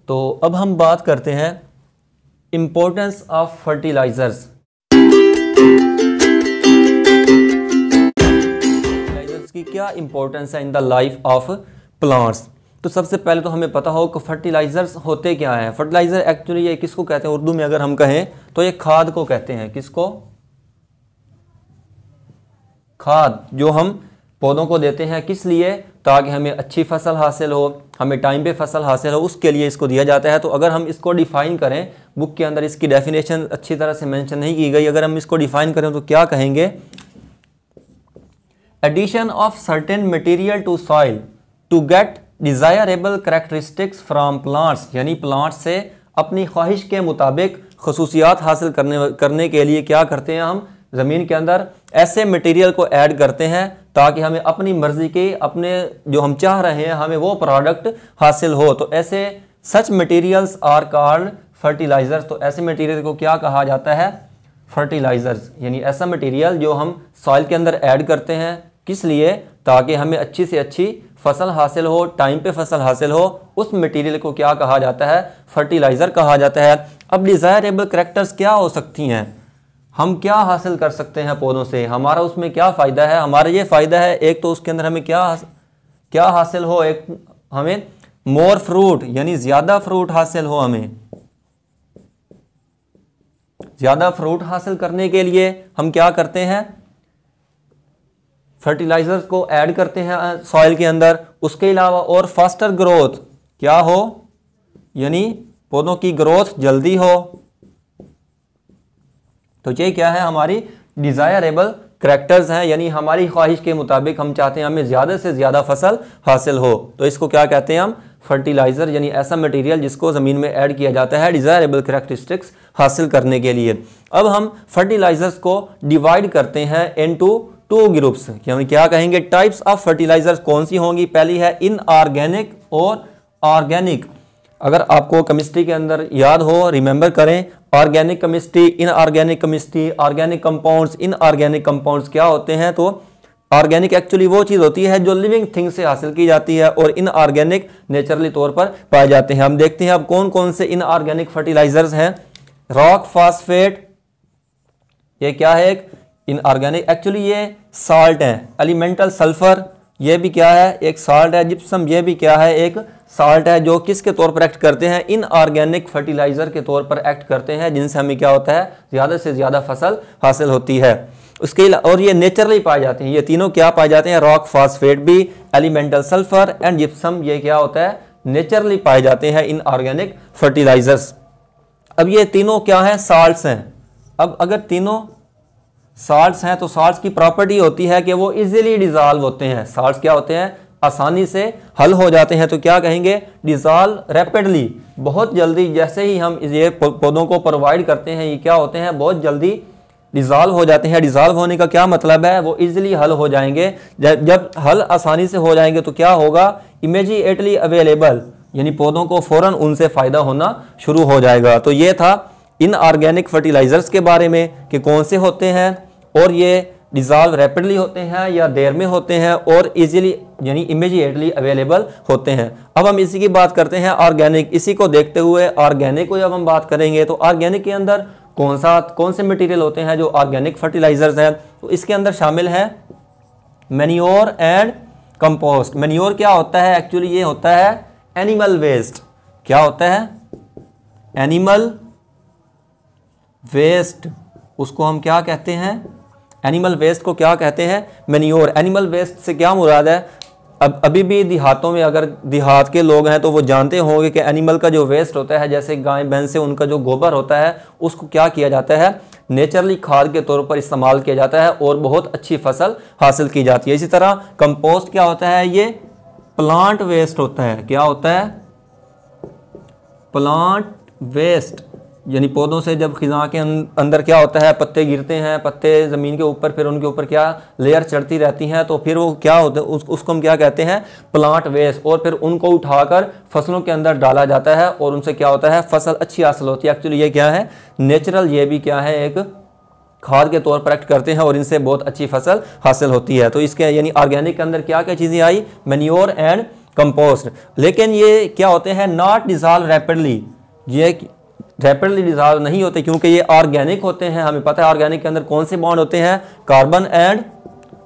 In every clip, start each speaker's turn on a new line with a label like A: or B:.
A: तो अब हम बात करते हैं इम्पोर्टेंस ऑफ फर्टिलाइजर्स। फर्टिलाइजर्स की क्या इम्पोर्टेंस है in the life of plants. तो सबसे पहले तो हमें पता हो कि फर्टिलाइजर्स होते क्या हैं। फर्टिलाइजर एक्चुअली ये किसको कहते हैं, उर्दू में अगर हम कहें तो ये खाद को कहते हैं। किसको? खाद जो हम पौधों को देते हैं, किस लिए? ताकि हमें अच्छी फसल हासिल हो, हमें टाइम पे फसल हासिल हो, उसके लिए इसको दिया जाता है। तो अगर हम इसको डिफाइन करें, बुक के अंदर इसकी डेफिनेशन अच्छी तरह से मेंशन नहीं की गई, अगर हम इसको डिफाइन करें तो क्या कहेंगे? Addition of certain material to soil to get desirable characteristics from plants, यानी प्लांट्स से अपनी ख्वाहिश के मुताबिक खसूसियात हासिल करने के लिए क्या करते हैं, हम ज़मीन के अंदर ऐसे मटेरियल को ऐड करते हैं ताकि हमें अपनी मर्जी के, अपने जो हम चाह रहे हैं, हमें वो प्रोडक्ट हासिल हो। तो ऐसे सच मटेरियल्स आर कॉल्ड फर्टिलाइजर्स। तो ऐसे मटेरियल को क्या कहा जाता है? फर्टिलाइजर्स। यानी ऐसा मटेरियल जो हम सॉइल के अंदर ऐड करते हैं, किस लिए? ताकि हमें अच्छी से अच्छी फसल हासिल हो, टाइम पे फसल हासिल हो, उस मटेरियल को क्या कहा जाता है? फर्टिलाइजर कहा जाता है। अब डिज़ायरेबल कैरेक्टर्स क्या हो सकती हैं? हम क्या हासिल कर सकते हैं पौधों से, हमारा उसमें क्या फ़ायदा है? हमारा ये फ़ायदा है, एक तो उसके अंदर हमें क्या हासिल हो, एक हमें मोर फ्रूट, यानी ज़्यादा फ्रूट हासिल हो। हमें ज़्यादा फ्रूट हासिल करने के लिए हम क्या करते हैं? फर्टिलाइजर्स को ऐड करते हैं सॉइल के अंदर। उसके अलावा और फास्टर ग्रोथ क्या हो, यानी पौधों की ग्रोथ जल्दी हो। तो ये क्या है? हमारी डिज़ायरेबल कैरेक्टर्स हैं, यानी हमारी ख्वाहिश के मुताबिक हम चाहते हैं हमें ज़्यादा से ज़्यादा फसल हासिल हो। तो इसको क्या कहते हैं हम? फर्टिलाइज़र, यानी ऐसा मटेरियल जिसको ज़मीन में ऐड किया जाता है डिज़ायरेबल कैरेक्टरिस्टिक्स हासिल करने के लिए। अब हम फर्टिलाइजर्स को डिवाइड करते हैं इनटू टू ग्रुप्स। यानी क्या कहेंगे? टाइप्स ऑफ फर्टिलाइजर्स कौन सी होंगी? पहली है इनऑर्गेनिक और ऑर्गेनिक। अगर आपको केमिस्ट्री के अंदर याद हो, रिमेंबर करें, organic chemistry, inorganic chemistry, organic compounds, inorganic compounds क्या होते हैं? तो ऑर्गेनिक एक्चुअली वो चीज़ होती है जो लिविंग थिंग से हासिल की जाती है, और इनऑर्गेनिक नेचुरली तौर पर पाए जाते हैं। हम देखते हैं अब कौन कौन से इनऑर्गेनिक फर्टिलाइजर्स हैं। रॉक फॉस्फेट, ये क्या है? एक इनऑर्गेनिक, एक्चुअली ये साल्ट है। एलिमेंटल सल्फर, ये भी क्या है? एक साल्ट है। जिप्सम, ये भी क्या है? एक साल्ट है, जो किसके तौर पर एक्ट करते हैं? इनऑर्गेनिक फर्टिलाइजर के तौर पर एक्ट करते हैं, जिनसे हमें क्या होता है? ज़्यादा से ज़्यादा फसल हासिल होती है। उसके और ये नेचुरली पाए जाते हैं। ये तीनों क्या पाए जाते हैं? रॉक फॉस्फेट भी, एलिमेंटल सल्फर एंड जिप्सम, ये क्या होता है? नेचुरली पाए जाते हैं इनऑर्गेनिक फर्टिलाइजर्स। अब ये तीनों क्या है? साल्ट्स हैं। अब अगर तीनों साल्ट्स हैं तो साल्ट्स की प्रॉपर्टी होती है कि वो इजीली डिजॉल्व होते हैं। साल्ट्स क्या होते हैं? आसानी से हल हो जाते हैं। तो क्या कहेंगे? डिजॉल्व रैपिडली, बहुत जल्दी। जैसे ही हम ये पौधों को प्रोवाइड करते हैं, ये क्या होते हैं? बहुत जल्दी डिजॉल्व हो जाते हैं। डिजॉल्व होने का क्या मतलब है? वो इजीली हल हो जाएंगे। जब हल आसानी से हो जाएंगे तो क्या होगा? इमीडिएटली अवेलेबल, यानी पौधों को फौरन उनसे फ़ायदा होना शुरू हो जाएगा। तो ये था इनऑर्गेनिक फर्टिलाइजर्स के बारे में कि कौन से होते हैं, और ये डिजॉल्व रैपिडली होते हैं या देर में होते हैं, और इजीली यानी इमीडिएटली अवेलेबल होते हैं। अब हम इसी की बात करते हैं ऑर्गेनिक। इसी को देखते हुए ऑर्गेनिक को जब हम बात करेंगे तो ऑर्गेनिक के अंदर कौन से मटेरियल होते हैं जो ऑर्गेनिक फर्टिलाइजर्स हैं? तो इसके अंदर शामिल है मैन्योर एंड कंपोस्ट। मैन्योर क्या होता है? एक्चुअली ये होता है एनिमल वेस्ट। क्या होता है? Animal waste. उसको हम क्या कहते हैं? एनिमल वेस्ट को क्या कहते हैं? मैन्योर। एनिमल वेस्ट से क्या मुराद है? अब अभी भी देहातों में अगर देहात के लोग हैं तो वो जानते होंगे कि एनिमल का जो वेस्ट होता है, जैसे गाय भैंस से उनका जो गोबर होता है, उसको क्या किया जाता है? नेचुरली खाद के तौर पर इस्तेमाल किया जाता है और बहुत अच्छी फसल हासिल की जाती है। इसी तरह कंपोस्ट क्या होता है? ये प्लांट वेस्ट होता है। क्या होता है? प्लांट वेस्ट, यानी पौधों से जब खिज़ां के अंदर क्या होता है? पत्ते गिरते हैं, पत्ते ज़मीन के ऊपर, फिर उनके ऊपर क्या लेयर चढ़ती रहती हैं, तो फिर वो क्या होता है? उसको हम क्या कहते हैं? Plant waste. और फिर उनको उठाकर फसलों के अंदर डाला जाता है और उनसे क्या होता है? फसल अच्छी हासिल होती है। एक्चुअली ये क्या है? नेचुरल, ये भी क्या है? एक खाद के तौर पर एक्ट करते हैं और इनसे बहुत अच्छी फसल हासिल होती है। तो इसके यानी ऑर्गेनिक के अंदर क्या क्या चीज़ें आई? मैन्योर एंड कंपोस्ट, लेकिन ये क्या होते हैं, नॉट डिजॉल्व रैपिडली, ये रैपिडली डिजॉल्व नहीं होते क्योंकि ये ऑर्गेनिक होते हैं। हमें पता है ऑर्गेनिक के अंदर कौन से बॉन्ड होते हैं, कार्बन एंड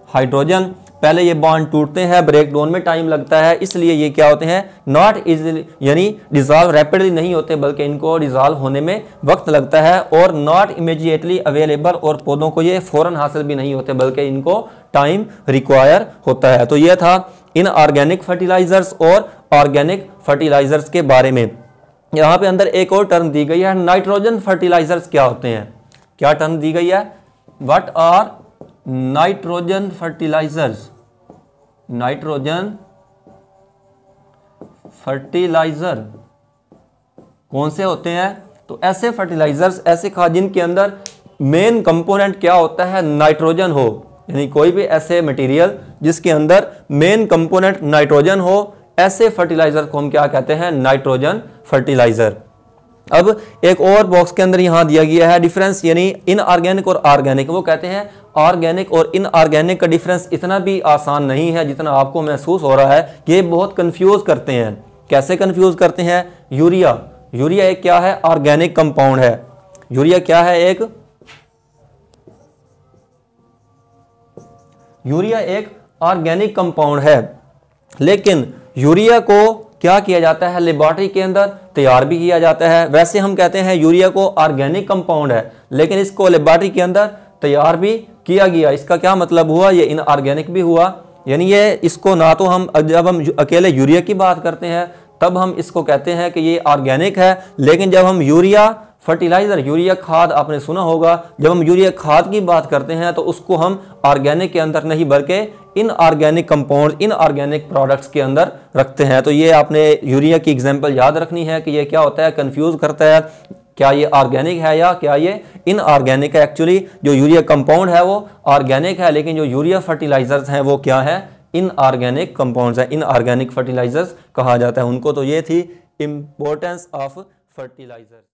A: हाइड्रोजन। पहले ये बॉन्ड टूटते हैं, ब्रेक डाउन में टाइम लगता है, इसलिए ये क्या होते हैं, नॉट इजीली यानी डिजॉल्व रैपिडली नहीं होते, बल्कि इनको डिजॉल्व होने में वक्त लगता है, और नॉट इमीडिएटली अवेलेबल, और पौधों को ये फौरन हासिल भी नहीं होते बल्कि इनको टाइम रिक्वायर होता है। तो ये था इन ऑर्गेनिक फर्टिलाइजर्स और ऑर्गेनिक फर्टिलाइजर्स के बारे में। यहाँ पे अंदर एक और टर्म दी गई है, नाइट्रोजन फर्टिलाइजर्स क्या होते हैं, क्या टर्म दी गई है, what are nitrogen fertilisers, nitrogen fertiliser कौन से होते हैं, तो ऐसे फर्टिलाइजर्स, ऐसे खाद जिनके अंदर मेन कंपोनेंट क्या होता है, नाइट्रोजन हो, यानी कोई भी ऐसे मटेरियल जिसके अंदर मेन कंपोनेंट नाइट्रोजन हो, ऐसे फर्टिलाइजर को हम क्या कहते हैं, नाइट्रोजन फर्टिलाइजर। अब एक और बॉक्स के अंदर यहां दिया गया है डिफरेंस, यानी इनऑर्गेनिक और ऑर्गेनिक। वो कहते हैं ऑर्गेनिक और इनऑर्गेनिक का डिफरेंस इतना भी आसान नहीं है जितना आपको महसूस हो रहा है, ये बहुत कंफ्यूज करते हैं। कैसे कंफ्यूज करते हैं, यूरिया, यूरिया एक क्या है, ऑर्गेनिक कंपाउंड है, यूरिया क्या है, एक यूरिया एक ऑर्गेनिक कंपाउंड है, लेकिन यूरिया को क्या किया जाता है, लेबोरेटरी के अंदर तैयार भी किया जाता है। वैसे हम कहते हैं यूरिया को ऑर्गेनिक कंपाउंड है, लेकिन इसको लेबोरेटरी के अंदर तैयार भी किया गया। इसका क्या मतलब हुआ, ये इनऑर्गेनिक भी हुआ, यानी ये इसको ना तो हम जब हम अकेले यूरिया की बात करते हैं तब हम इसको कहते हैं कि ये ऑर्गेनिक है, लेकिन जब हम यूरिया फर्टिलाइजर, यूरिया खाद आपने सुना होगा, जब हम यूरिया खाद की बात करते हैं तो उसको हम ऑर्गेनिक के अंदर नहीं बल्कि इनऑर्गेनिक कंपाउंड, इनऑर्गेनिक प्रोडक्ट्स के अंदर रखते हैं। तो ये आपने यूरिया की एग्जांपल याद रखनी है कि ये क्या होता है, कंफ्यूज करता है, क्या ये ऑर्गेनिक है या क्या ये इनऑर्गेनिक है। एक्चुअली जो यूरिया कंपाउंड है वो ऑर्गेनिक है, लेकिन जो यूरिया फर्टिलाइजर्स हैं वो क्या है, इनऑर्गेनिक कंपाउंड्स है, इनऑर्गेनिक फर्टिलाइजर्स कहा जाता है उनको। तो ये थी इंपॉर्टेंस ऑफ फर्टिलाइजर।